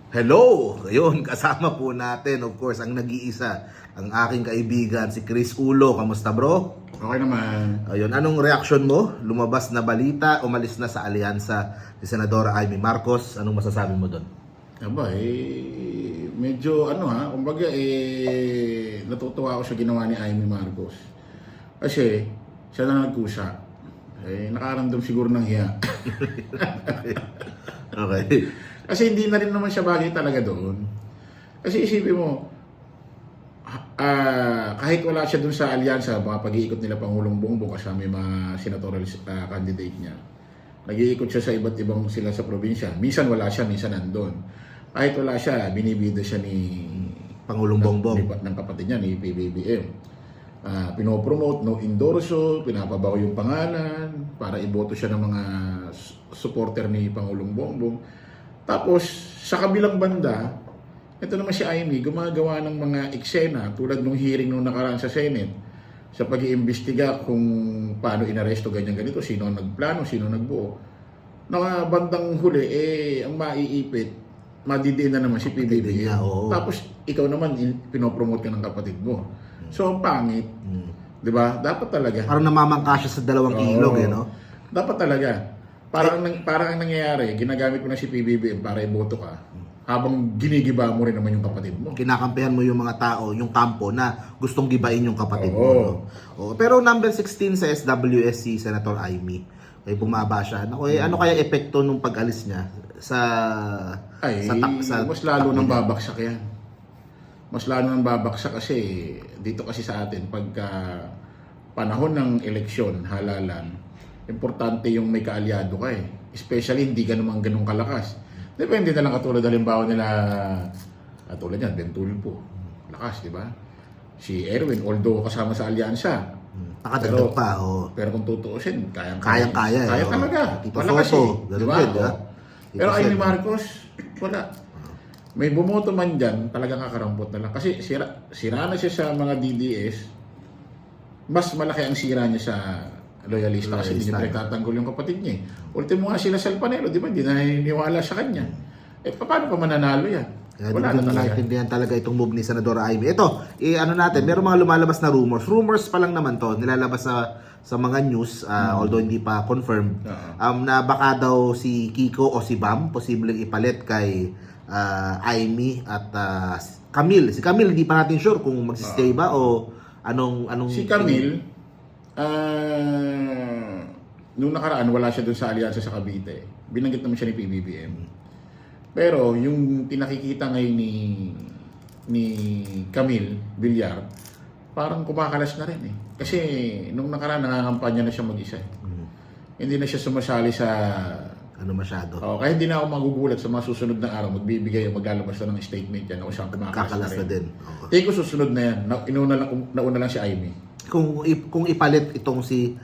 Hello! Ayun, kasama po natin, of course, ang nag-iisa, ang aking kaibigan, si Chris Ulo. Kamusta, bro? Okay naman. Ayun, anong reaction mo? Lumabas na balita, umalis na sa alyansa si Senadora Amy Marcos. Anong masasabi mo doon? Aba, medyo kumbaga natutuwa ako sa ginawa ni Amy Marcos. Kasi, siya na nagkusa. Nakaramdam siguro ng hiya. Okay. Kasi hindi na rin naman siya bagay talaga doon. Kasi isipin mo, kahit wala siya doon sa alyansa, mga pag-iikot nila Pangulong Bongbong kasama yung mga senatorial candidate niya. Nag-iikot siya sa iba't ibang sila sa probinsya. Minsan wala siya, minsan nandun. Kahit wala siya, binibida siya ni Pangulong Bongbong. ng kapatid niya, ni PBBM. Pinopromote, no endorso, pinapabaw yung pangalan para iboto siya ng mga supporter ni Pangulong Bongbong. Tapos, sa kabilang banda, ito naman si Amy, gumagawa ng mga eksena tulad ng hearing nung nakaraan sa Senate sa pag-iimbestiga kung paano inaresto ganyan-ganito, sino ang nagplano, sino nagbuo. Na bandang huli, ang maiipit, madidiin na naman si PBBM. Tapos, ikaw naman, pinopromote ka ng kapatid mo. So, ang pangit. Di ba? Dapat talaga. Parang namamangka siya sa dalawang ilog, no? Dapat talaga. Parang ang nangyayari, ginagamit mo na si PBBM para iboto ka, habang ginigiba mo rin naman yung kapatid mo. Kinakampihan mo yung mga tao, yung kampo na gustong gibain yung kapatid mo. Oo. No? Oo. Pero number 16 sa SWSC, Senator Amy, ay bumaba siya. Ano kaya epekto nung pag-alis niya sa mas lalo nang babaksak yan. Mas lalo nang babaksak kasi dito kasi sa atin pagka panahon ng eleksyon, halalan, importante yung may kaalyado ka . Especially hindi ka naman ganun kalakas. Depende na lang katulad halimbawa nila, katulad yan, Ben Tulfo. Lakas, di ba? Si Erwin, although kasama sa alyansa. Nakadagdag pa, Pero kung tutuusin, kayang-kaya. Kaya talaga. Tito Wala kasi. Soto, Di ba? Pero Amy Marcos, wala. May bumoto man dyan, talagang kakarampot na lang. Kasi sira na siya sa mga DDS, mas malaki ang sira niya sa loyalista kasi hindi niya pinagtatanggol yung kapatid niya . Ultimo nga sila sa Alpanelo, di ba? Hindi na naniniwala sa kanya. Paano pa mananalo yan? Wala na talaga. Naintindihan talaga itong move ni Senadora Amy. Ito, natin, meron mga lumalabas na rumors. Rumors pa lang naman to, nilalabas sa mga news, although hindi pa confirmed, na baka daw si Kiko o si Bam, posibleng ipalit kay Amy at Camille. Si Camille, hindi pa natin sure kung magsistay ba o anong si Camille, nung nakaraan wala siya dun sa alyansa sa Cavite. Binanggit naman siya ni PBBM. Pero yung pinakikita ngayon ni Camille Villar, parang kumakalas na rin . Kasi nung nakaraan nangangampanya na siya mag-isa . Hindi na siya sumasali sa masyado. Kaya hindi na ako magugulat sa mga susunod na araw, magbibigay o maglalabas na ng statement yan o siyang kumakalas na rin. Tingin ko susunod na yan. Nauna lang si Amy. Kung ipalit itong si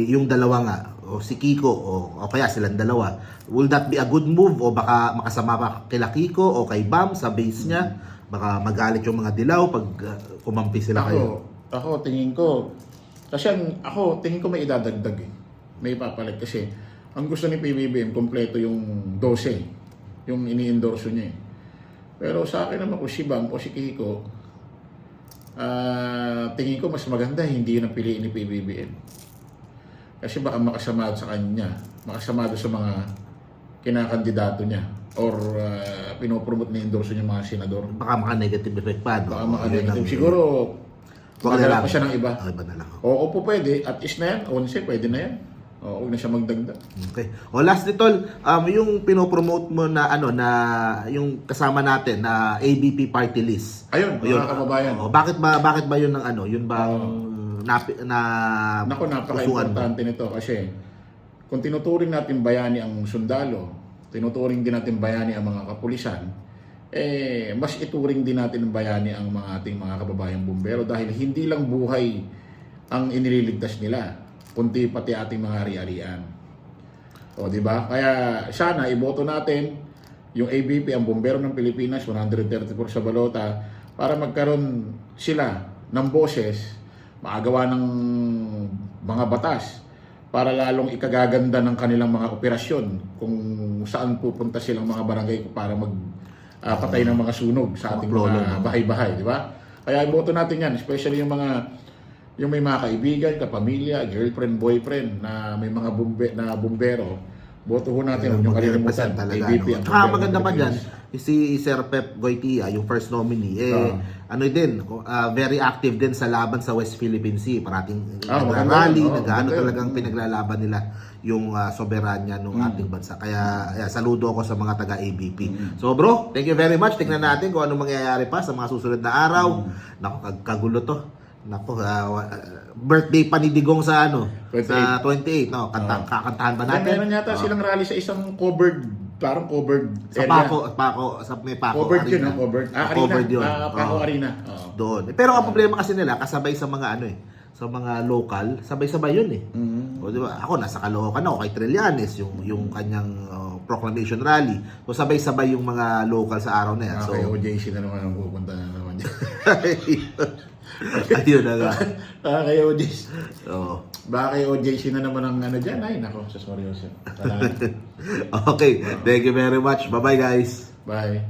yung dalawa nga o si Kiko o kaya silang dalawa, will that be a good move o baka makasama pa kila Kiko o kay Bam sa base niya? Baka magalit yung mga dilaw pag kumampi sila kayo. Ako tingin ko may idadagdag . May ipapalit kasi ang gusto ni PBBM kompleto yung 12 yung ini-endorso niya . Pero sa akin naman kung si Bam o si Kiko, tingin ko mas maganda hindi yun ang piliin ni PBBM. Kasi baka makasama sa kanya, makasama sa mga kinakandidato niya or pinopromote na endorso niya mga senador. Baka maka-negative effect pa. Baka maka-negative. Siguro, maghanap pa siya ng iba. Iba na lang. Oo po pwede. At is na yan. 11, pwede na yan. Huwag na siya magdagdag. Okay. Last little, yung pinopromote mo na na yung kasama natin na ABP party list. Ayun, mga kababayan. Bakit ba yun ng yun bang napaka-importante nito kasi kung tinuturing natin bayani ang sundalo, tinuturing din natin bayani ang mga kapulisan, mas ituring din natin bayani ang mga ating mga kababayang bumbero dahil hindi lang buhay ang inililigtas nila, kundi pati ating mga ari-arian. Di ba? Kaya sana iboto natin yung ABP, ang Bumbero ng Pilipinas, 134 sa balota, para magkaroon sila ng boses, maagawa ng mga batas para lalong ikagaganda ng kanilang mga operasyon kung saan pupunta silang mga barangay para patay ng mga sunog sa ating Mga mga bahay-bahay, di ba? Kaya iboto natin yan, especially yung may mga kaibigan, kapamilya, girlfriend, boyfriend na may mga bumbero. Boto ho natin, huwag nyo kalimutan. talaga. ABP No? ang Tsaka bumbero maganda ng pa dyan, Pilipinas. si Sir Pep Goytia, yung first nominee, ano din, very active din sa laban sa West Philippine Sea. Parating nagrarally, nag-ano talagang pinaglalaban nila yung soberanya ng ating bansa. Kaya saludo ako sa mga taga-ABP. So bro, thank you very much. Tingnan natin kung ano mangyayari pa sa mga susunod na araw. Naku, kagulo to. Naku, birthday pa ni Digong sa 28. sa 28, no? Kakantahan ba natin? Meron yata silang rally sa isang parang covered Sa area. may Paco Covered yun, Arena. no? Covered. Covered yun. Paco Oo. Arena. Oo. Doon. Pero ang problema kasi nila, kasabay sa mga sa mga local, sabay-sabay yun eh. O, di ba? Ako, nasa Caloocan ako kay Trillanes, yung kanyang proclamation rally. So, sabay-sabay yung mga local sa araw na yan. So, Kay OJC na naman ang pupunta na naman dyan. ayun na nga. Kay OJC. Oo. Baka kay OJC na naman ang dyan. Ay, nako, sa seryoso. Okay. Thank you very much. Bye-bye, guys. Bye.